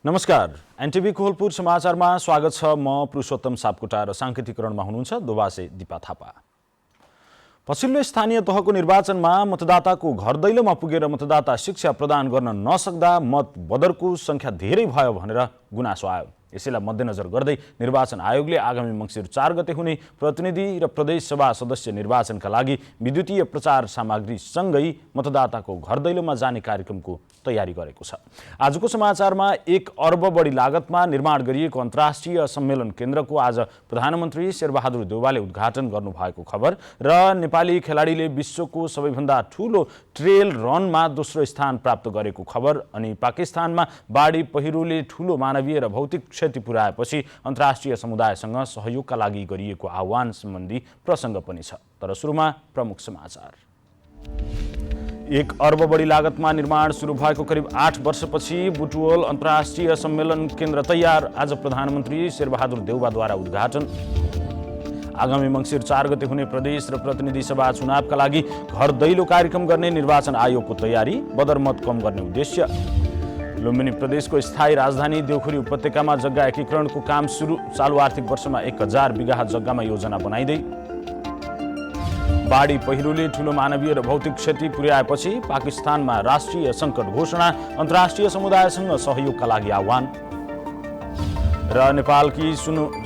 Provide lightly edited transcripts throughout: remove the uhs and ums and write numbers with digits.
नमस्कार, एनटिभी कोहलपुर समाचारमा स्वागत छ। म पुरुषोत्तम सापकोटा र सांकेतिकरणमा हुनुहुन्छ दोबासे दिपा थापा। पछिल्लो स्थानीय तहको निर्वाचनमा मतदाताको घर दैलोमा पुगेर मतदाता शिक्षा प्रदान गर्न नसक्दा मत बदरको संख्या धेरै भयो भनेर गुनासो आयो। यसैलाई मध्यनजर गर्दै निर्वाचन आयोगले आगामी मङ्सिर 4 गते हुने प्रतिनिधि र प्रदेश सभा सदस्य निर्वाचनका लागि विद्युतीय प्रचार सामग्री सँगै मतदाताको घर दैलोमा जाने कार्यक्रमको तयारी गरेको छ। आजको समाचारमा 1 अर्ब बढी लागतमा निर्माण गरिएको अन्तर्राष्ट्रिय सम्मेलन केन्द्रको आज प्रधानमन्त्री शेरबहादुर देउवाले उद्घाटन गर्नुभएको खबर र नेपाली खेलाडीले विश्वको सबैभन्दा ठूलो ट्रेल रनमा दोस्रो स्थान प्राप्त गरेको खबर अनि पाकिस्तानमा बाढी पहिरोले ठूलो मानवीय र भौतिक क्षति पुर्याएपछि अन्तर्राष्ट्रिय समुदायसँग सहयोगका लागि गरिएको आह्वान सम्बन्धी प्रसङ्ग पनि छ। तर सुरुमा प्रमुख समाचार। 1 अर्ब बढी लागतमा निर्माण सुरु भएको करिब 8 वर्षपछि बुटवल अन्तर्राष्ट्रिय सम्मेलन केन्द्र तयार। आज प्रधानमन्त्री शेरबहादुर देउवाद्वारा उद्घाटन। आगामी मङ्सिर 4 गते हुने प्रदेश र प्रतिनिधि सभा चुनावका लागि घर दैलो कार्यक्रम गर्ने निर्वाचन आयोगको तयारी। बदरमत कम गर्ने उद्देश्य। लुम्बिनी प्रदेशको स्थायी राजधानी देउखुरी उपत्यकामा जग्गा एकीकरणको काम सुरु। चालु आर्थिक वर्षमा 1000 बिघा जग्गामा योजना बनाइँदै। बाढी पहिरोले ठूलो मानवीय र भौतिक क्षति पुर्याएपछि पाकिस्तानमा राष्ट्रिय सङ्कट घोषणा। अन्तर्राष्ट्रिय समुदायसँग सहयोगका लागि आह्वान। र नेपालकी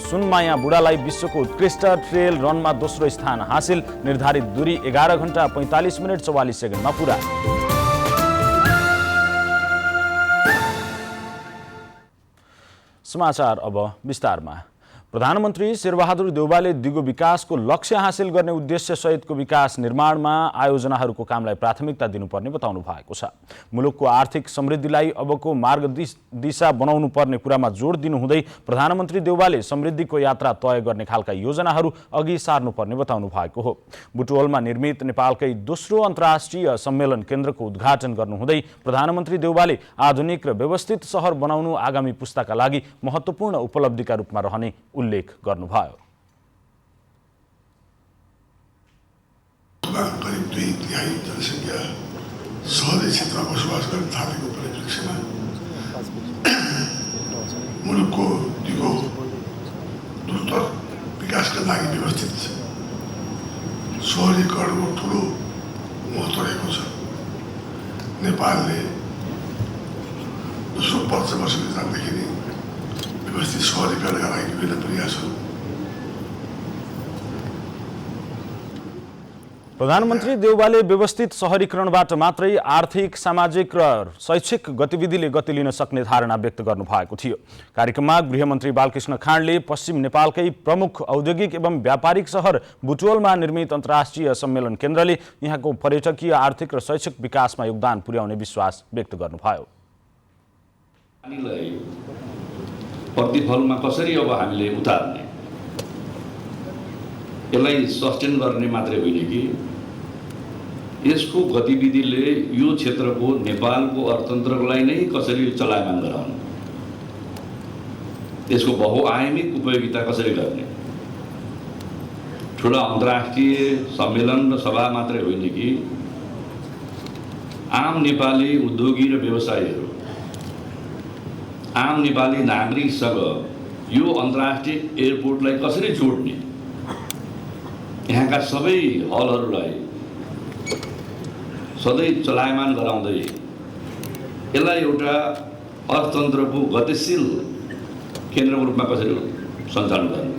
सुनमाया बुढालाई विश्वको उत्कृष्ट ट्रेल रनमा दोस्रो स्थान हासिल। निर्धारित दूरी 11 घण्टा 45 मिनट 44 सेकेन्डमा पुरा। समाचार अब विस्तारमा। प्रधानमन्त्री शेरबहादुर देउवाले दिगो विकासको लक्ष्य हासिल गर्ने उद्देश्य सहितको विकास निर्माणमा आयोजनाहरूको कामलाई प्राथमिकता दिनुपर्ने बताउनु भएको छ। मुलुकको आर्थिक समृद्धिलाई अबको मार्गदिशा बनाउनु पर्ने कुरामा जोड दिनुहुँदै प्रधानमन्त्री देउवाले समृद्धिको यात्रा तय गर्ने खालका योजनाहरू अघि सार्नुपर्ने बताउनु भएको हो। बुटवलमा निर्मित नेपालकै दोस्रो अन्तर्राष्ट्रिय सम्मेलन केन्द्रको उद्घाटन गर्नुहुँदै प्रधानमन्त्री देउवाले आधुनिक र व्यवस्थित सहर बनाउनु आगामी पुस्ताका लागि महत्त्वपूर्ण उपलब्धिका रूपमा रहने उल्लेख गर्नुभयो। करिब 2/3 जनसङ्ख्या सहरी क्षेत्रमा बसोबास गर्न थालेको परिप्रेक्ष्यमा मुलुकको दिगो द्रुत विकासका लागि व्यवस्थित सहरीकरणको ठुलो महत्त्व रहेको छ। नेपालले दोस्रो 5 वर्षको जाँदाखेरि नै व्यवस्थित सहरीकरणका लागि विभिन्न प्रयासहरू। प्रधानमन्त्री देउवाले व्यवस्थित सहरीकरणबाट मात्रै आर्थिक, सामाजिक र शैक्षिक गतिविधिले गति लिन सक्ने धारणा व्यक्त गर्नुभएको थियो। कार्यक्रममा गृहमन्त्री बालकृष्ण खाँडले पश्चिम नेपालकै प्रमुख औद्योगिक एवं व्यापारिक सहर बुटवलमा निर्मित अन्तर्राष्ट्रिय सम्मेलन केन्द्रले यहाँको पर्यटकीय, आर्थिक र शैक्षिक विकासमा योगदान पुर्याउने विश्वास व्यक्त गर्नुभयो। प्रतिफलमा कसरी अब हामीले उतार्ने, यसलाई सस्टेन गर्ने मात्रै होइन कि यसको गतिविधिले यो क्षेत्रको नेपालको अर्थतन्त्रलाई नै कसरी चलायमान गराउने, यसको बहुआयामिक उपयोगिता कसरी गर्ने। ठुला अन्तर्राष्ट्रिय सम्मेलन र सभा मात्रै होइन कि आम नेपाली उद्योगी र व्यवसायीहरू, आम नेपाली नागरिकसँग यो अन्तर्राष्ट्रिय एयरपोर्टलाई कसरी जोड्ने, यहाँका सबै हलहरूलाई सधैँ चलायमान गराउँदै यसलाई एउटा अर्थतन्त्रको गतिशील केन्द्रको रूपमा कसरी सञ्चालन गर्ने।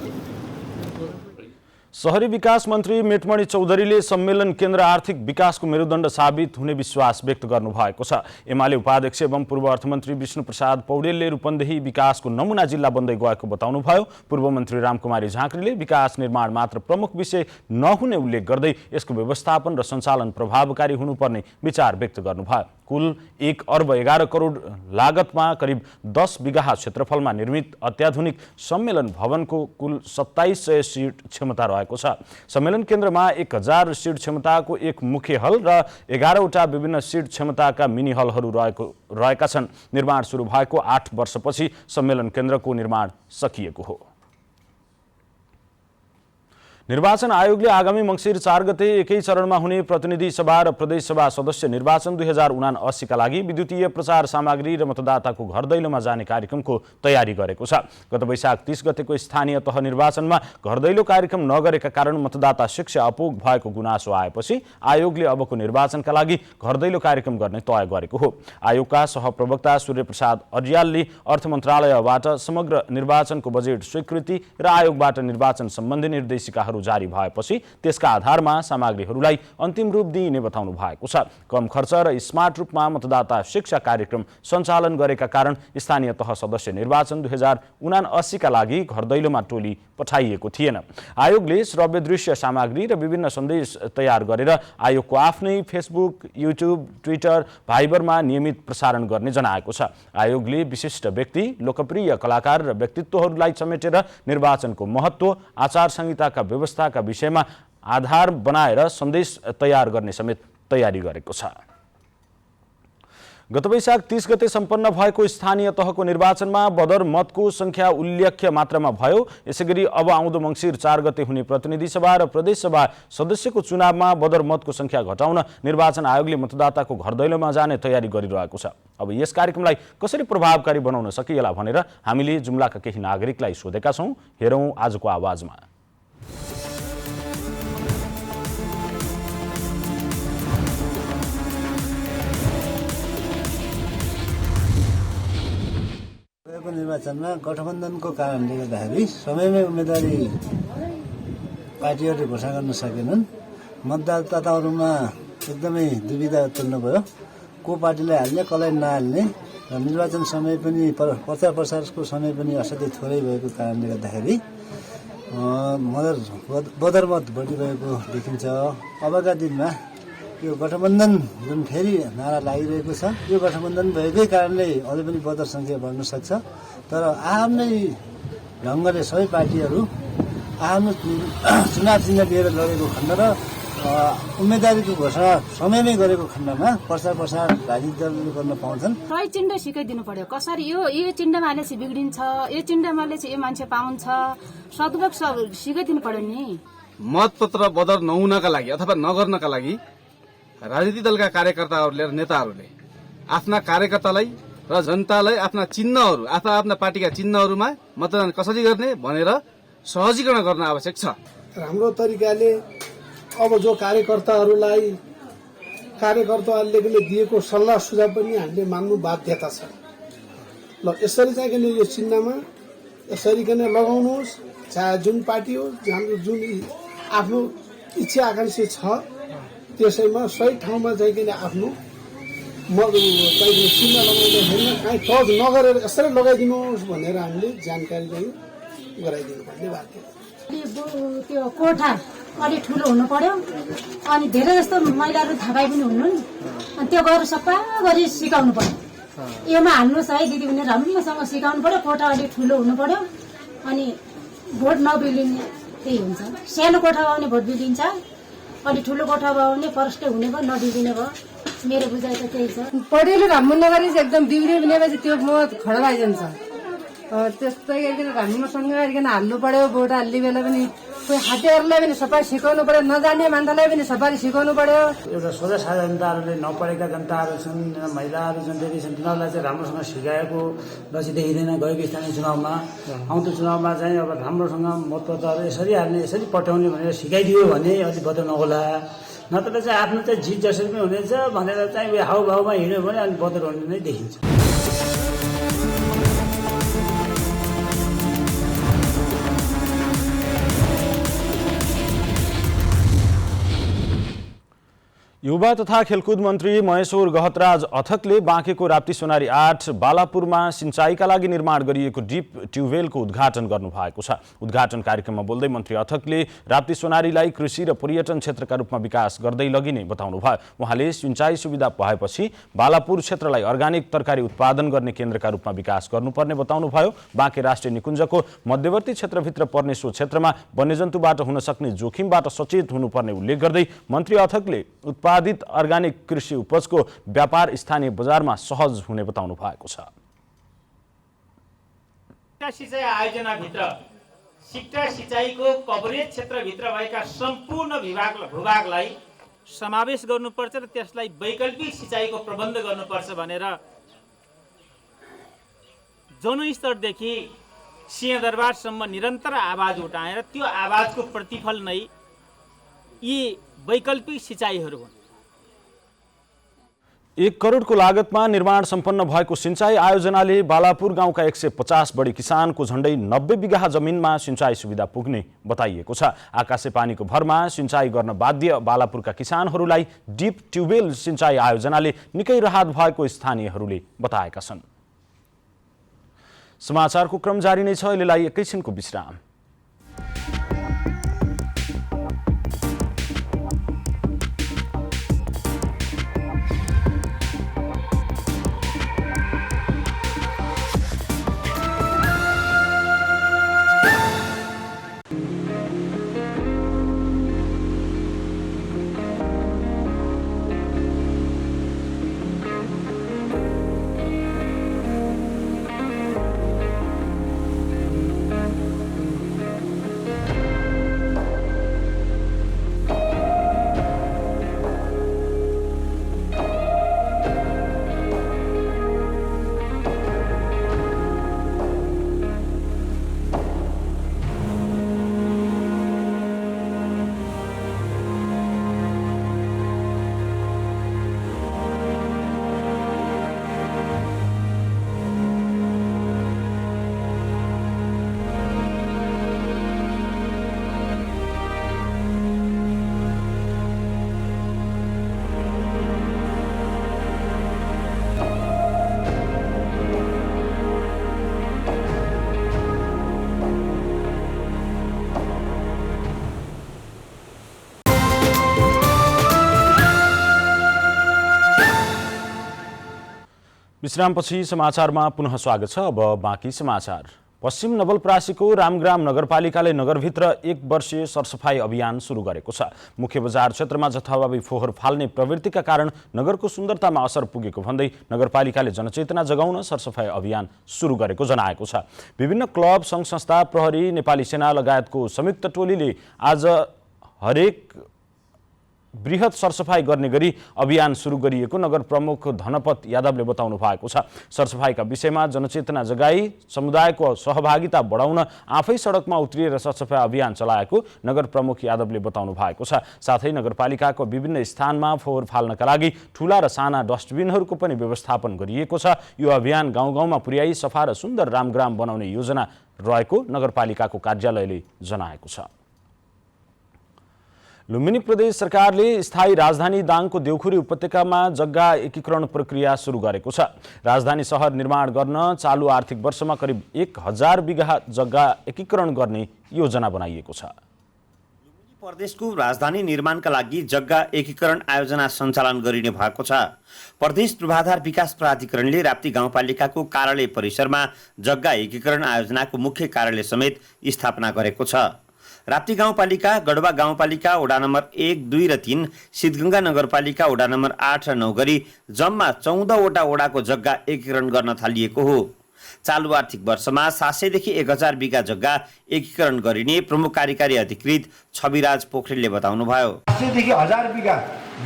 शहरी विकास मन्त्री मेटमणि चौधरीले सम्मेलन केन्द्र आर्थिक विकासको मेरुदण्ड साबित हुने विश्वास व्यक्त गर्नुभएको छ। एमाले उपाध्यक्ष एवं पूर्व अर्थमन्त्री विष्णुप्रसाद पौडेलले रूपन्देही विकासको नमुना जिल्ला बन्दै गएको बताउनुभयो। पूर्व मन्त्री रामकुमारी झाँक्रीले विकास निर्माण मात्र प्रमुख विषय नहुने उल्लेख गर्दै यसको व्यवस्थापन र सञ्चालन प्रभावकारी हुनुपर्ने विचार व्यक्त गर्नुभयो। कुल 1 अर्ब 11 करोड लागतमा करिब 10 बिघा क्षेत्रफलमा निर्मित अत्याधुनिक सम्मेलन भवनको कुल 2700 सिट क्षमता रहेको छ। सम्मेलन केन्द्रमा 1000 सिट क्षमताको एक मुख्य हल र 11वटा विभिन्न सिट क्षमताका मिनी हलहरू रहेका छन्। निर्माण सुरु भएको 8 वर्षपछि सम्मेलन केन्द्रको निर्माण सकिएको हो। निर्वाचन आयोगले आगामी मङ्सिर 4 गते एकै चरणमा हुने प्रतिनिधि सभा र प्रदेश सभा सदस्य निर्वाचन 2079 का लागि विद्युतीय प्रचार सामग्री र मतदाताको घर दैलोमा जाने कार्यक्रमको तयारी गरेको छ। गत वैशाख 30 गतेको स्थानीय तह निर्वाचनमा घर दैलो कार्यक्रम नगरेका कारण मतदाता शिक्षा अपुग भएको गुनासो आएपछि आयोगले अबको निर्वाचनका लागि घर दैलो कार्यक्रम गर्ने तय गरेको हो। आयोगका सहप्रवक्ता सूर्यप्रसाद अर्यालले अर्थ मन्त्रालयबाट समग्र निर्वाचनको बजेट स्वीकृति र आयोगबाट निर्वाचन सम्बन्धी निर्देशिकाहरू जारी भएपछि त्यसका आधारमा सामग्रीहरूलाई अन्तिम रूप दिइने बताउनु भएको छ। कम खर्च र स्मार्ट रूपमा मतदाता शिक्षा कार्यक्रम सञ्चालन गरेका कारण स्थानीय तह सदस्य निर्वाचन 2079 का लागि घर दैलोमा टोली पठाइएको थिएन। आयोगले श्रव्य दृश्य सामग्री र विभिन्न सन्देश तयार गरेर आयोगको आफ्नै फेसबुक, युट्युब, ट्विटर, भाइबरमा नियमित प्रसारण गर्ने जनाएको छ। आयोगले विशिष्ट व्यक्ति, लोकप्रिय कलाकार र व्यक्तित्वहरूलाई समेटेर निर्वाचनको महत्त्व, आचार संहिताका व्यवस्थाका विषयमा आधार बनाएर सन्देश तयार गर्ने समेत तयारी गरेको छ। गत वैशाख 30 गते सम्पन्न भएको स्थानीय तहको निर्वाचनमा बदर मतको संख्या उल्लेख्य मात्रामा भयो। यसैगरी अब आउँदो मङ्सिर 4 गते हुने प्रतिनिधि सभा र प्रदेश सभा सदस्यको चुनावमा बदर मतको संख्या घटाउन निर्वाचन आयोगले मतदाताको घर दैलोमा जाने तयारी गरिरहेको छ। अब यस कार्यक्रमलाई कसरी प्रभावकारी बनाउन सकिएला भनेर हामीले जुम्लाका केही नागरिकलाई सोधेका छौं। हेरौं आजको आवाजमा। निर्वाचनमा गठबन्धनको कारणले गर्दाखेरि समयमै उम्मेदवारी पार्टीहरूले घोषणा गर्न सकेनन्। मतदाताहरूमा एकदमै दुविधा उत्पन्न भयो, को पार्टीलाई हाल्ने कसलाई नहाल्ने र निर्वाचन समय पनि प्रचार प्रसारको समय पनि असाध्यै थोरै भएको कारणले गर्दाखेरि बदर मत बढिरहेको देखिन्छ। अबका दिनमा यो गठबन्धन जुन फेरि नारा लागिरहेको छ, यो गठबन्धन भएकै कारणले अझै पनि बदर सङ्ख्या बढ्न सक्छ। तर आफ्नै ढङ्गले सबै पार्टीहरू आफ्नो चुनाव चिन्ह लिएर लडेको खण्ड र उम्मेदवारीको घोषणा समयमै गरेको खण्डमा प्रचार प्रसार राजनीतिक दलले गर्न पाउँछन्। सही चिन्ह सिकाइदिनु पर्यो, कसरी यो चिन्हमा हाले चाहिँ बिग्रिन्छ, यो चिन्हमा हाले चाहिँ यो मान्छे पाउँछ, सदुपयोग सिकाइदिनु पर्यो नि। मतपत्र बदर नहुनका लागि अथवा नगर्नका लागि राजनीतिक दलका कार्यकर्ताहरूले र नेताहरूले आफ्ना कार्यकर्तालाई र जनतालाई आफ्ना चिन्हहरू आफ्ना पार्टीका चिन्हहरूमा मतदान कसरी गर्ने भनेर सहजीकरण गर्न आवश्यक छ। राम्रो तरिकाले अब जो कार्यकर्ताहरूले दिएको सल्लाह सुझाव पनि हामीले मान्नु बाध्यता छ। ल यसरी चाहिँ यो चिन्हमा यसरी लगाउनुहोस्, चाहे जुन पार्टी हो, जुन आफ्नो इच्छा आकांक्षा छ त्यसैमा सही ठाउँमा चाहिँ आफ्नो चिन्ह लगाउँदाखेरि कहीँ टच नगरेर यसरी लगाइदिनुहोस् भनेर हामीले जानकारी चाहिँ गराइदिनु पर्ने बाध्य। त्यो कोठा अलिक ठुलो हुनु पर्यो, अनि धेरै जस्तो महिलाहरू थापाई पनि हुनु नि, अनि त्यो गरेर सफा गरी सिकाउनु पर्यो। योमा हाल्नुहोस् है दिदी भने राम्रोसँग सिकाउनु पर्यो। कोठा अलिक ठुलो हुनु पर्यो, अनि भोट नबिग्रिने त्यही हुन्छ। सानो कोठा भयो भने भोट बिग्रिन्छ, अलिक ठुलो कोठा भयो भने फरस्टै हुने भयो, नबिग्रिने भयो। मेरो बुझाइ त त्यही छ। पढेले राम्रो नगरी एकदम बिग्रियो भनेपछि त्यो मत खडा भइजान्छ। त्यस्तै गरिकन राम्रोसँग गरिकन हाल्नु पर्यो। भोट हाल्ने बेला पनि कोही हातेहरूलाई पनि सफा सिकाउनु पर्यो, नजान्ने मान्छेलाई पनि सफा सिकाउनु पर्यो। एउटा सोझा साझा जनताहरूले, नपढेका जनताहरू छन्, महिलाहरू जुन धेरै छन्, तिनीहरूलाई चाहिँ राम्रोसँग सिकाएको लक्षित देखिँदैन। गएको स्थानीय चुनावमा आउँदो चुनावमा चाहिँ अब राम्रोसँग मतपत्रहरू यसरी हाल्ने, यसरी पठाउने भनेर सिकाइदियो भने अलिक बदल नहोला। नत्र चाहिँ आफ्नो चाहिँ जित जसरी पनि हुनेछ भनेर चाहिँ हाउभाउमा हिँड्यो भने अलिक बदल हुने नै देखिन्छ। युवा तथा खेलकुद मन्त्री महेश्वर गहतराज अथकले बाँकेको राप्ती सोनारी 8 बालापुरमा सिंचाईका लागि निर्माण गरिएको डिप ट्युबवेलको उद्घाटन गर्नुभएको छ। उद्घाटन कार्यक्रममा बोल्दै मन्त्री अथकले राप्ती सोनारीलाई कृषि र पर्यटन क्षेत्रका रूपमा विकास गर्दै लगिने बताउनुभयो। उहाँले सिंचाई सुविधा भएपछि बालापुर क्षेत्रलाई अर्गानिक तरकारी उत्पादन गर्ने केन्द्रका रूपमा विकास गर्नुपर्ने बताउनुभयो। बाँके राष्ट्रिय निकुञ्जको मध्यवर्ती क्षेत्रभित्र पर्ने सो क्षेत्रमा वन्यजन्तुबाट हुन सक्ने जोखिमबाट सचेत हुनुपर्ने उल्लेख गर्दै मन्त्री अथकले उत्पादित अर्गानिक कृषि उपजको व्यापार स्थानीय बजारमा सहज हुने बताउनु भएको छ। सिंचाई आयोजनाभित्र सेक्टर सिँचाइको कभरेज क्षेत्रभित्र भएका सम्पूर्ण भूभागलाई समावेश गर्नुपर्छ र त्यसलाई वैकल्पिक सिँचाइको प्रबन्ध गर्नुपर्छ भनेर जनस्तरदेखि सिंहदरबारसम्म निरन्तर आवाज उठाएर त्यो आवाजको प्रतिफल नै यी वैकल्पिक सिँचाइहरू हुन्। 1 करोडको लागतमा निर्माण सम्पन्न भएको सिंचाई आयोजनाले बालापुर गाउँका 150 बढी किसानको झण्डै 90 बिघा जमिनमा सिंचाई सुविधा पुग्ने बताइएको छ। आकाशे पानीको भरमा सिंचाई गर्न बाध्य बालापुरका किसानहरूलाई डिप ट्युबवेल सिंचाई आयोजनाले निकै राहत भएको स्थानीयहरूले बताएका छन्। समाचारको क्रम जारी नै छ, अहिलेलाई एकैछिनको विश्राम। विश्रामपछि समाचारमा पुनः स्वागत छ। अब बाँकी समाचार। पश्चिम नवलपरासीको रामग्राम नगरपालिकाले नगरभित्र 1 वर्षीय सरसफाई अभियान सुरु गरेको छ। मुख्य बजार क्षेत्रमा जथाभावी फोहोर फाल्ने प्रवृत्तिका कारण नगरको सुन्दरतामा असर पुगेको भन्दै नगरपालिकाले जनचेतना जगाउन सरसफाई अभियान सुरु गरेको जनाएको छ। विभिन्न क्लब, सङ्घ संस्था, प्रहरी, नेपाली सेना लगायतको संयुक्त टोलीले आज हरेक बृहत सरसफाई गर्ने गरी अभियान सुरु गरिएको नगर प्रमुख धनपत यादवले बताउनु भएको छ। सरसफाईका विषयमा जनचेतना जगाई समुदायको सहभागिता बढाउन आफै सडकमा उत्रिएर सरसफाई अभियान चलाएको नगर प्रमुख यादवले बताउनु भएको छ। साथै नगरपालिकाको विभिन्न स्थानमा फोहोर फाल्नका लागि ठूला र साना डस्टबिनहरूको पनि व्यवस्थापन गरिएको छ। यो अभियान गाउँ गाउँमा पुर्याई सफा र सुन्दर रामग्राम बनाउने योजना रहेको नगरपालिकाको कार्यालयले जनाएको छ। लुम्बिनी प्रदेश सरकारले स्थायी राजधानी दाङको देउखुरी उपत्यकामा जग्गा एकीकरण प्रक्रिया सुरु गरेको छ। राजधानी सहर निर्माण गर्न चालु आर्थिक वर्षमा करिब 1000 बिघा जग्गा एकीकरण गर्ने योजना बनाइएको छ। लुम्बिनी प्रदेशको राजधानी निर्माणका लागि जग्गा एकीकरण आयोजना सञ्चालन गरिने भएको छ। प्रदेश पूर्वाधार विकास प्राधिकरणले राप्ती गाउँपालिकाको कार्यालय परिसरमा जग्गा एकीकरण आयोजनाको मुख्य कार्यालय समेत स्थापना गरेको छ। राप्ती गाउँपालिका, गढवा गाउँपालिका वडा नम्बर 1, 2 र 3, सिद्धगङ्गा नगरपालिका वडा नम्बर 8 र 9 गरी जम्मा 14वटा वडाको जग्गा एकीकरण गर्न थालिएको हो। चालु आर्थिक वर्षमा 700 देखि 1000 बिघा जग्गा एकीकरण गरिने प्रमुख कार्यकारी अधिकृत छविराज पोखरेलले बताउनुभयो। 700 देखि 1000 बिघा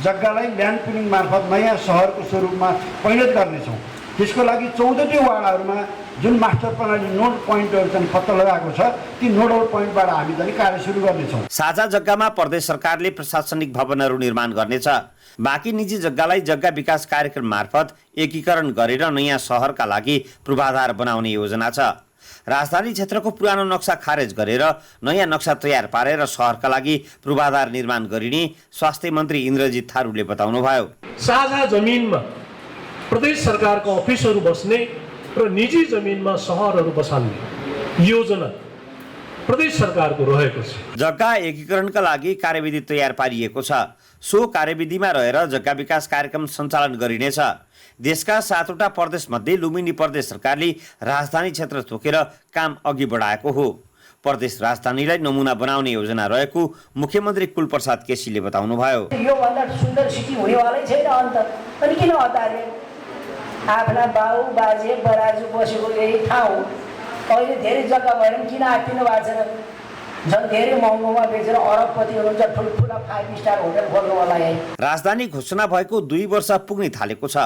जग्गालाई ल्यान्ड पुलिङ मार्फत नयाँ सहरको स्वरूपमा परिणत गर्नेछौँ। त्यसको लागि 14टी वाडाहरूमा जुन मास्टर प्रणाली नोड पोइन्टहरू चाहिँ पत्ता लगाएको छ, ती नोडल पोइन्टबाट हामी चाहिँ कार्य सुरु गर्नेछौँ। साझा जग्गामा प्रदेश सरकारले प्रशासनिक भवनहरू निर्माण गर्नेछ। बाँकी निजी जग्गालाई जग्गा विकास कार्यक्रम मार्फत एकीकरण गरेर नयाँ सहरका लागि पूर्वाधार बनाउने योजना छ। राजधानी क्षेत्रको पुरानो नक्सा खारेज गरेर नयाँ नक्सा तयार पारेर सहरका लागि पूर्वाधार निर्माण गरिने स्वास्थ्य मन्त्री इन्द्रजित थारूले बताउनुभयो। साझा जमिनमा प्रदेश सरकारको अफिसहरू बस्ने र निजी जमिनमा सहरहरू बसाल्ने योजना प्रदेश सरकारको रहेको छ। जग्गा एकीकरणका लागि कार्यविधि तयार पारिएको छ। सो कार्यविधिमा रहेर जग्गा विकास कार्यक्रम सञ्चालन गरिनेछ। देशका 7वटा प्रदेशमध्ये लुम्बिनी प्रदेश सरकारले राजधानी क्षेत्र तोकेर काम अघि बढाएको हो। प्रदेश राजधानीलाई नमुना बनाउने योजना रहेको मुख्यमन्त्री कुलप्रसाद केसीले बताउनुभयो। यो भन्दा सुन्दर सिटी हुनेवालै छैन अन्त, अनि किन हतारे? आफ्ना बाउ बाजे बराजु बसेको यही ठाउँ अहिले धेरै जग्गा भएर पनि किन आइदिनु भएको छैन? झन् धेरै महँगोमा बेचेर अरबपति हुनुहुन्छ, ठुल्ठुला 5 स्टार होटल खोल्नु होला यही। राजधानी घोषणा भएको 2 वर्ष पुग्न थालेको छ।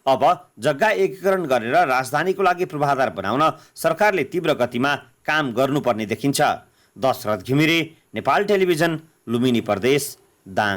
अब जग्गा एकीकरण गरेर राजधानीको लागि पूर्वाधार बनाउन सरकारले तीव्र गतिमा काम गर्नुपर्ने देखिन्छ। दशरथ घिमिरे, नेपाल टेलिभिजन, लुम्बिनी प्रदेश, दाङ।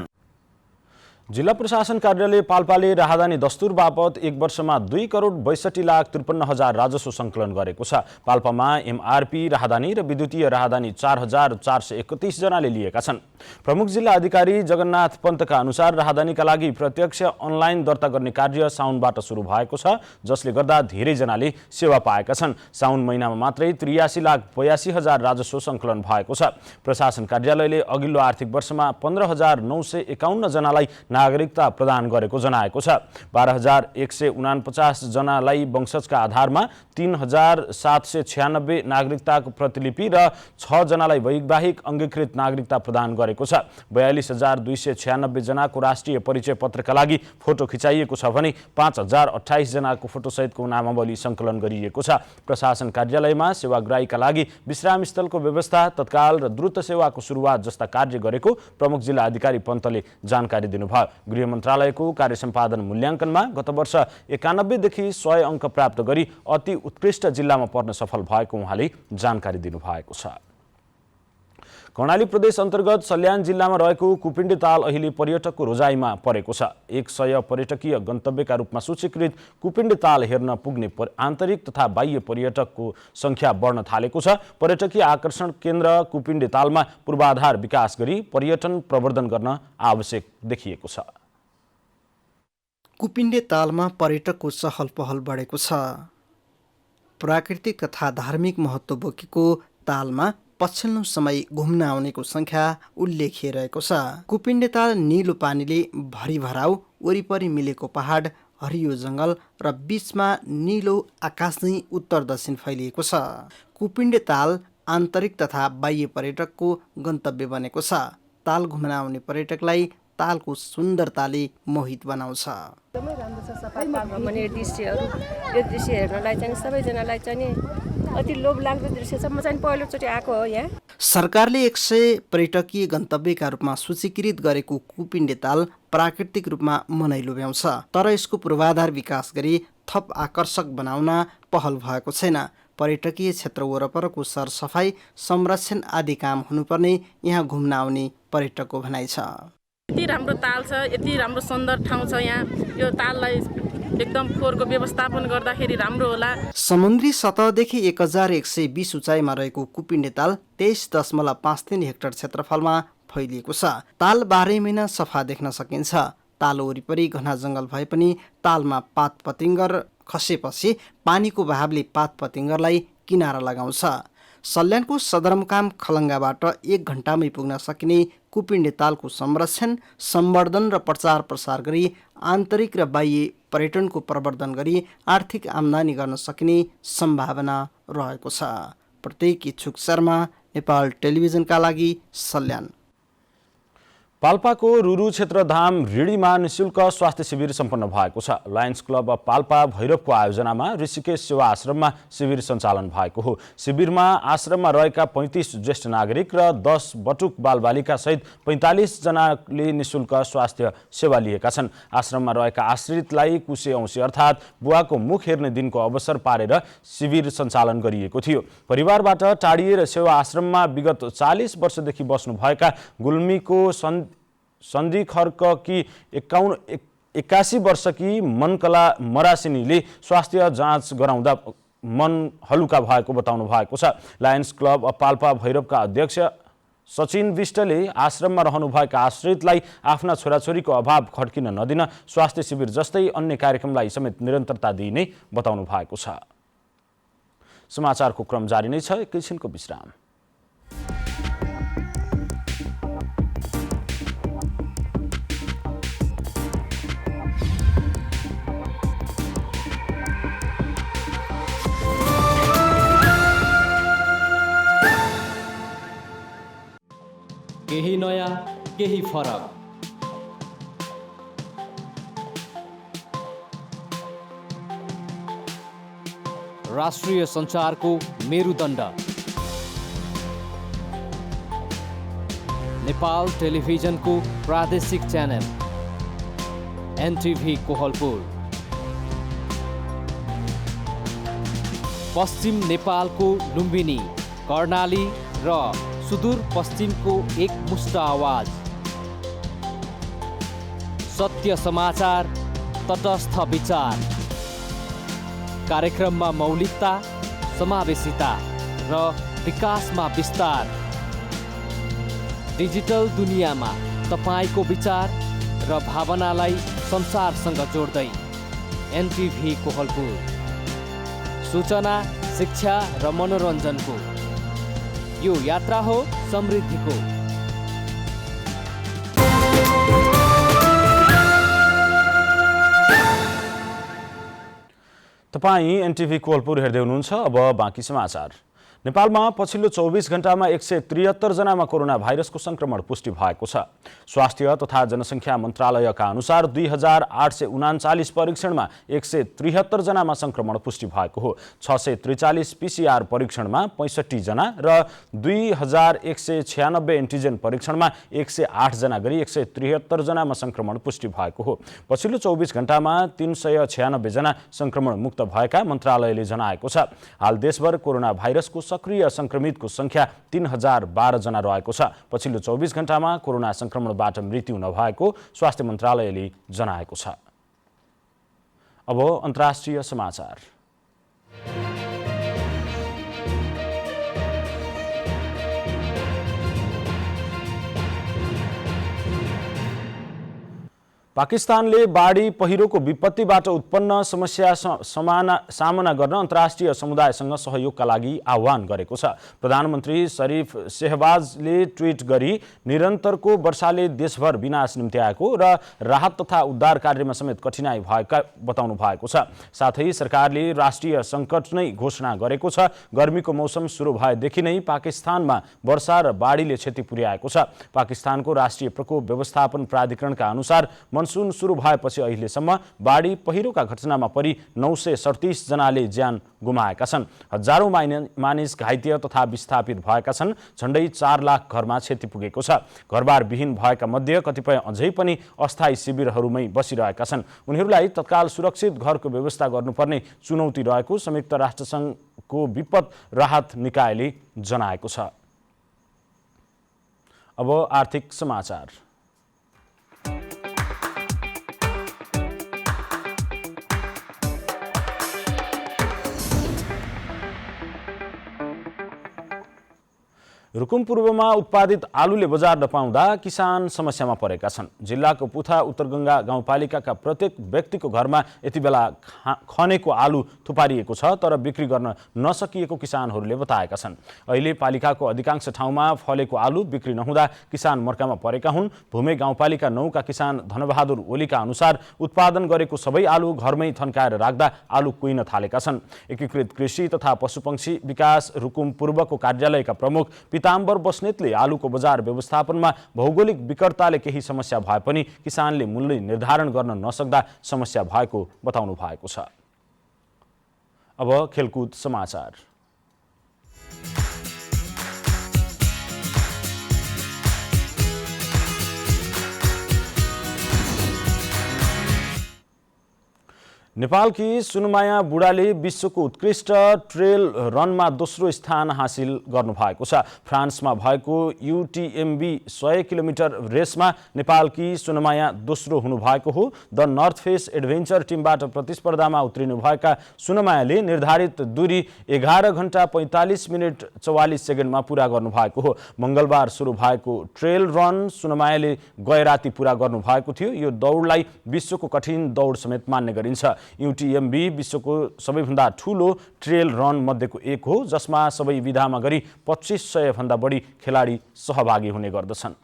जिल्ला प्रशासन कार्यालय पाल्पाले राहदानी दस्तुर बापत 1 वर्षमा 2,62,53,हजार राजस्व सङ्कलन गरेको छ। पाल्पामा एमआरपी राहदानी र विद्युतीय राहदानी 4,431 जनाले लिएका छन्। प्रमुख जिल्ला अधिकारी जगन्नाथ पन्तका अनुसार राहदानीका लागि प्रत्यक्ष अनलाइन दर्ता गर्ने कार्य साउनबाट सुरु भएको छ, जसले गर्दा धेरै जनाले सेवा पाएका छन्। साउन महिनामा मात्रै 83,82,000 राजस्व सङ्कलन भएको छ। प्रशासन कार्यालयले अघिल्लो आर्थिक वर्षमा 15,951 जनालाई नागरिकता प्रदान गरेको जनाएको छ। 12,149 जनालाई वंशजका आधारमा, 3,796 नागरिकताको प्रतिलिपि र 6 जनालाई वैवाहिक अङ्गीकृत नागरिकता प्रदान गरेको छ। 42,296 जनाको राष्ट्रिय परिचय पत्रका लागि फोटो खिचाइएको छ भने 5,028 जनाको फोटोसहितको नामावली सङ्कलन गरिएको छ। प्रशासन कार्यालयमा सेवाग्राहीका लागि विश्रामस्थलको व्यवस्था, तत्काल र द्रुत सेवाको सुरुवात जस्ता कार्य गरेको प्रमुख जिल्ला अधिकारी पन्तले जानकारी दिनुभयो। गृह मन्त्रालयको कार्य सम्पादन मूल्याङ्कनमा गत वर्ष 91 देखि 100 अङ्क प्राप्त गरी अति उत्कृष्ट जिल्लामा पर्न सफल भएको उहाँले जानकारी दिनुभएको छ। कर्णाली प्रदेश अन्तर्गत सल्यान जिल्लामा रहेको कुपिण्डे ताल अहिले पर्यटकको रोजाइमा परेको छ। 100 पर्यटकीय गन्तव्यका रूपमा सूचीकृत कुपिण्डे ताल हेर्न पुग्ने आन्तरिक तथा बाह्य पर्यटकको सङ्ख्या बढ्न थालेको छ। पर्यटकीय आकर्षण केन्द्र कुपिण्डे तालमा पूर्वाधार विकास गरी पर्यटन प्रवर्धन गर्न आवश्यक देखिएको छ। कुपिण्डे तालमा पर्यटकको चहल पहल बढेको छ। प्राकृतिक तथा धार्मिक महत्त्व बोकेको तालमा पछिल्लो समय घुम्न आउनेको सङ्ख्या उल्लेखिए रहेको छ। कुपिण्डे ताल निलो पानीले भरिभराउ, वरिपरि मिलेको पहाड, हरियो जङ्गल र बीचमा निलो आकाश नै उत्तर दक्षिण फैलिएको छ। कुपिण्डे ताल आन्तरिक तथा बाह्य पर्यटकको गन्तव्य बनेको छ। ताल घुम्न आउने पर्यटकलाई तालको सुन्दरताले मोहित बनाउँछ। एकदमै राम्रो छ, सफा पार्ने दृश्यहरू, यो दृश्य हेर्नलाई चाहिँ सबैजनालाई चाहिँ अति लोभ लाग्दो दृश्य छ। म चाहिँ पहिलोचोटि आएको हो यहाँ। सरकारले 100 पर्यटकीय गन्तव्यका रूपमा सूचीकृत गरेको कुपिण्डे ताल प्राकृतिक रूपमा मनैलो भ्याउँछ, तर यसको पूर्वाधार विकास गरी थप आकर्षक बनाउन पहल भएको छैन। पर्यटकीय क्षेत्र वरपरको सरसफाई, संरक्षण आदि काम हुनुपर्ने यहाँ घुम्न आउने पर्यटकको भनाइ छ। यति राम्रो ताल छ, यति राम्रो सुन्दर ठाउँ छ यहाँ। यो ताललाई एकदम फोहोरको व्यवस्थापन गर्दाखेरि राम्रो होला। समुद्री सतहदेखि 1120 उचाइमा रहेको कुपिण्डे ताल 23.53 हेक्टर क्षेत्रफलमा फैलिएको छ। ताल 12 महिना सफा देख्न सकिन्छ। ताल वरिपरि घना जङ्गल भए पनि तालमा पात पतिङ्गर खसेपछि पानीको बहावले पात पतिङ्गरलाई किनारा लगाउँछ। सल्यानको सदरमुकाम खलङ्गाबाट 1 घण्टामै पुग्न सकिने कुपिण्डे तालको संरक्षण, सम्वर्धन र प्रचार प्रसार गरी आन्तरिक र बाह्य पर्यटनको प्रवर्धन गरी आर्थिक आम्दानी गर्न सकिने सम्भावना रहेको छ। प्रत्येक इच्छुक शर्मा, नेपाल टेलिभिजनका लागि सल्यान। पाल्पाको रुरु क्षेत्रधाम ऋणीमा निःशुल्क स्वास्थ्य शिविर सम्पन्न भएको छ। लायन्स क्लब अफ पाल्पा भैरवको आयोजनामा ऋषिकेश सेवा आश्रममा शिविर सञ्चालन भएको हो। शिविरमा आश्रममा रहेका 35 ज्येष्ठ नागरिक र 10 बटुक बालबालिका सहित 45 जनाले निःशुल्क स्वास्थ्य सेवा लिएका छन्। आश्रममा रहेका आश्रितलाई कुशे औँसी अर्थात् बुवाको मुख हेर्ने दिनको अवसर पारेर शिविर सञ्चालन गरिएको थियो। परिवारबाट टाढिएर सेवा आश्रममा विगत 40 वर्षदेखि बस्नुभएका गुल्मीको सन्धि खर्ककी 81 वर्षकी मनकला मरासिनीले स्वास्थ्य जाँच गराउँदा मन हलुका भएको बताउनु भएको छ। लायन्स क्लब अफ पाल्पा भैरवका अध्यक्ष सचिन विष्टले आश्रममा रहनुभएका आश्रितलाई आफ्ना छोराछोरीको अभाव खड्किन नदिन स्वास्थ्य शिविर जस्तै अन्य कार्यक्रमलाई समेत निरन्तरता दिइने बताउनु भएको छ। समाचारको क्रम जारी नै छ, एकैछिनको विश्राम। केही नयाँ, केही फरक। राष्ट्रिय सञ्चारको मेरुदण्ड नेपाल टेलिभिजनको प्रादेशिक च्यानल एनटिभी कोहलपुर, पश्चिम नेपालको लुम्बिनी, कर्णाली र सुदूरपश्चिमको एकमुष्ट आवाज, सत्य समाचार, तटस्थ विचार, कार्यक्रममा मौलिकता, समावेशिता र विकासमा विस्तार, डिजिटल दुनियाँमा तपाईको विचार र भावनालाई संसारसँग जोड्दै एनटिभी कोहलपुर, सूचना, शिक्षा र मनोरञ्जनको यो यात्रा हो समृद्धिको। तपाईँ एनटिभी कोहलपुर हेर्दै हुनुहुन्छ। अब बाँकी समाचार। नेपालमा पछिल्लो 24 घण्टामा 173 जनामा कोरोना भाइरसको संक्रमण पुष्टि भएको छ। स्वास्थ्य तथा जनसङ्ख्या मन्त्रालयका अनुसार 2839 परीक्षणमा 173 जनामा संक्रमण पुष्टि भएको हो। 643 पीसीआर परीक्षणमा 65 जना र 2196 एन्टिजेन परीक्षणमा 108 जना गरी 173 जनामा संक्रमण पुष्टि भएको हो। पछिल्लो 24 घण्टामा 396 जना संक्रमण मुक्त भएका मन्त्रालयले जनाएको छ। हाल देशभर कोरोना भाइरसको सक्रिय संक्रमितको संख्या 3012 जना रहेको छ। पछिल्लो 24 घण्टामा कोरोना संक्रमणबाट मृत्यु नभएको स्वास्थ्य मन्त्रालयले जनाएको छ। अब अन्तर्राष्ट्रिय समाचार। पाकिस्तानले बाढी पहिरोको विपत्तिबाट उत्पन्न समस्या सामना गर्न अन्तर्राष्ट्रिय समुदायसँग सहयोगका लागि आह्वान गरेको छ। प्रधानमन्त्री शरीफ शेहबाजले ट्विट गरी निरन्तरको वर्षाले देशभर विनाश निम्त्याएको र राहत तथा उद्धार कार्यमा समेत कठिनाई भएका बताउनु भएको छ। साथै सरकारले राष्ट्रिय सङ्कट नै घोषणा गरेको छ। गर्मीको मौसम सुरु भएदेखि नै पाकिस्तानमा वर्षा र बाढीले क्षति पुर्याएको छ। पाकिस्तानको राष्ट्रिय प्रकोप व्यवस्थापन प्राधिकरणका अनुसार मनसुन सुरु भएपछि अहिलेसम्म बाढी पहिरोका घटनामा परि 937 जनाले ज्यान गुमाएका छन्। हजारौं मानिस घाइते तथा विस्थापित भएका छन्। झण्डै 4 लाख घरमा क्षति पुगेको छ। घरबार विहीन भएका मध्ये कतिपय अझै पनि अस्थायी शिविरहरूमै बसिरहेका छन्। उनीहरूलाई तत्काल सुरक्षित घरको व्यवस्था गर्नुपर्ने चुनौती रहेको संयुक्त राष्ट्रसङ्घको विपद राहत निकायले जनाएको छ। अब आर्थिक समाचार। रुकुम पूर्वमा उत्पादित आलुले बजार नपाउँदा किसान समस्यामा परेका छन्। जिल्लाको पुथा उत्तरगङ्गा गाउँपालिकाका प्रत्येक व्यक्तिको घरमा यति बेला खनेको आलु थुपारिएको छ, तर बिक्री गर्न नसकिएको किसानहरूले बताएका छन्। अहिले पालिकाको अधिकांश ठाउँमा फलेको आलु बिक्री नहुँदा किसान मर्कामा परेका हुन्। भूमे गाउँपालिका 9 का किसान धनबहादुर ओलीका अनुसार उत्पादन गरेको सबै आलु घरमै थन्काएर राख्दा आलु कुहिन थालेका छन्। एकीकृत कृषि तथा पशुपक्षी विकास रुकुम पूर्वको कार्यालयका प्रमुख पीताम्बर बस्नेतले आलुको बजार व्यवस्थापनमा भौगोलिक विकटताले केही समस्या भए पनि किसानले मूल्य निर्धारण गर्न नसक्दा समस्या भएको बताउनु भएको छ। अब खेलकुद समाचार। नेपालकी सुनमाया बुढाले विश्वको उत्कृष्ट ट्रेल रनमा दोस्रो स्थान हासिल गर्नुभएको छ। फ्रान्समा भएको UTMB 100 किलोमिटर रेसमा नेपालकी सुनमाया दोस्रो हुनुभएको हो। द नर्थ फेस एडभेन्चर टिमबाट प्रतिस्पर्धामा उत्रिनुभएका सुनमायाले निर्धारित दूरी 11 घण्टा 45 मिनट 44 सेकेन्डमा पुरा गर्नुभएको हो। मङ्गलबार सुरु भएको ट्रेल रन सुनमायाले गए राति पुरा गर्नुभएको थियो। यो दौडलाई विश्वको कठिन दौड समेत मान्ने गरिन्छ। UTMB विश्वको सबैभन्दा ठूलो ट्रेल रन मध्येको एक हो, जसमा सबै विधामा गरी 2500 भन्दा बढी खेलाडी सहभागी हुने गर्दछन्।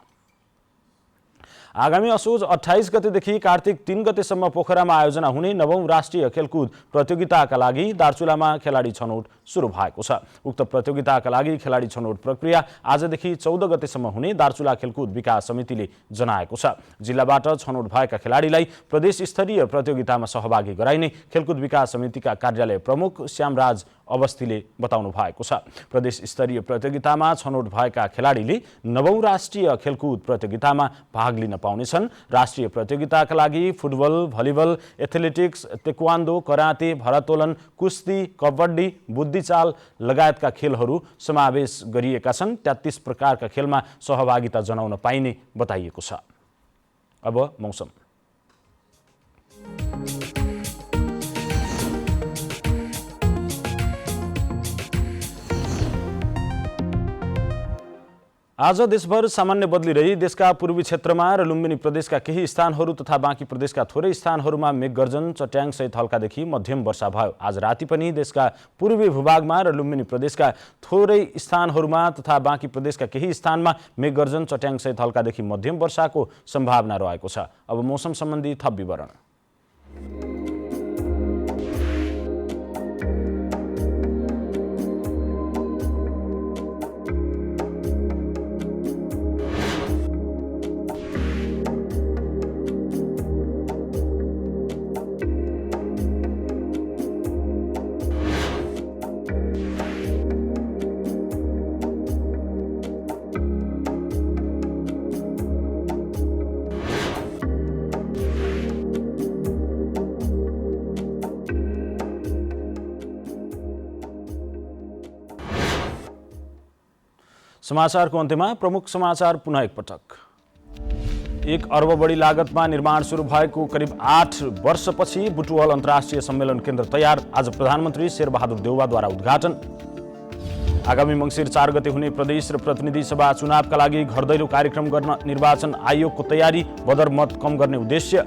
आगामी असोज 28 गतेदेखि कार्तिक 3 गतेसम्म पोखरामा आयोजना हुने 9औं राष्ट्रिय खेलकुद प्रतियोगिताका लागि दार्चुलामा खेलाडी छनौट सुरु भएको छ। उक्त प्रतियोगिताका लागि खेलाडी छनौट प्रक्रिया आजदेखि 14 गतेसम्म हुने दार्चुला खेलकुद विकास समितिले जनाएको छ। जिल्लाबाट छनौट भएका खेलाडीलाई प्रदेश स्तरीय प्रतियोगितामा सहभागी गराइने खेलकुद विकास समितिका कार्यालय प्रमुख श्यामराज अवस्थीले बताउनु भएको छ। प्रदेश स्तरीय प्रतियोगितामा छनौट भएका खेलाडीले 9औं राष्ट्रिय खेलकुद प्रतियोगितामा भाग लिन पाउनेछन्। राष्ट्रिय प्रतियोगिताका लागि football, volleyball, athletics, taekwondo, karate, भारोत्तोलन, कुस्ती, कबड्डी, बुद्धिचाल लगायतका खेलहरू समावेश गरिएका छन्। 33 प्रकारका खेलमा सहभागिता जनाउन पाइने बताइएको छ। अब मौसम। आज देशभर सामान्य बदली रही देशका पूर्वी क्षेत्रमा र लुम्बिनी प्रदेशका केही स्थानहरू तथा बाँकी प्रदेशका थोरै स्थानहरूमा मेघगर्जन, चट्याङ सहित हल्कादेखि मध्यम वर्षा भयो। आज राति पनि देशका पूर्वी भूभागमा र लुम्बिनी प्रदेशका थोरै स्थानहरूमा तथा बाँकी प्रदेशका केही स्थानमा मेघगर्जन, चट्याङ सहित हल्कादेखि मध्यम वर्षाको सम्भावना रहेको छ। अब मौसम सम्बन्धी थप विवरण। समाचारको अन्त्यमा प्रमुख समाचार पुनः एकपटक। 1 अर्ब बढी लागतमा निर्माण सुरु भएको करिब 8 वर्षपछि बुटवल अन्तर्राष्ट्रिय सम्मेलन केन्द्र तयार। आज प्रधानमन्त्री शेरबहादुर देउवाद्वारा उद्घाटन। आगामी मङ्सिर 4 गते हुने प्रदेश र प्रतिनिधि सभा चुनावका लागि घर दैलो कार्यक्रम गर्न निर्वाचन आयोगको तयारी। बदर मत कम गर्ने उद्देश्य।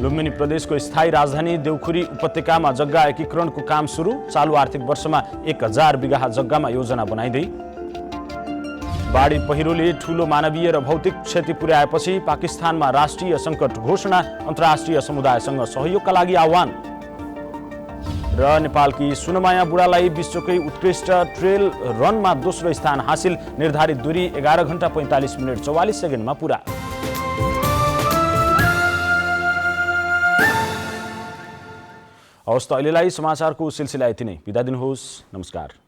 लुम्बिनी प्रदेशको स्थायी राजधानी देउखुरी उपत्यकामा जग्गा एकीकरणको काम सुरु। चालु आर्थिक वर्षमा 1000 बिघा जग्गामा योजना बनाइँदै। बाढी पहिरोले ठूलो मानवीय र भौतिक क्षति पुर्याएपछि पाकिस्तानमा राष्ट्रिय सङ्कट घोषणा। अन्तर्राष्ट्रिय समुदायसँग सहयोगका लागि आह्वान। र नेपालकी सुनमाया बुढालाई विश्वकै उत्कृष्ट ट्रेल रनमा दोस्रो स्थान हासिल। निर्धारित दूरी 11 घण्टा 45 मिनट 44 सेकेन्डमा पुरा। हवस् त अहिलेलाई समाचारको सिलसिला यति नै। बिदा दिनुहोस्। नमस्कार।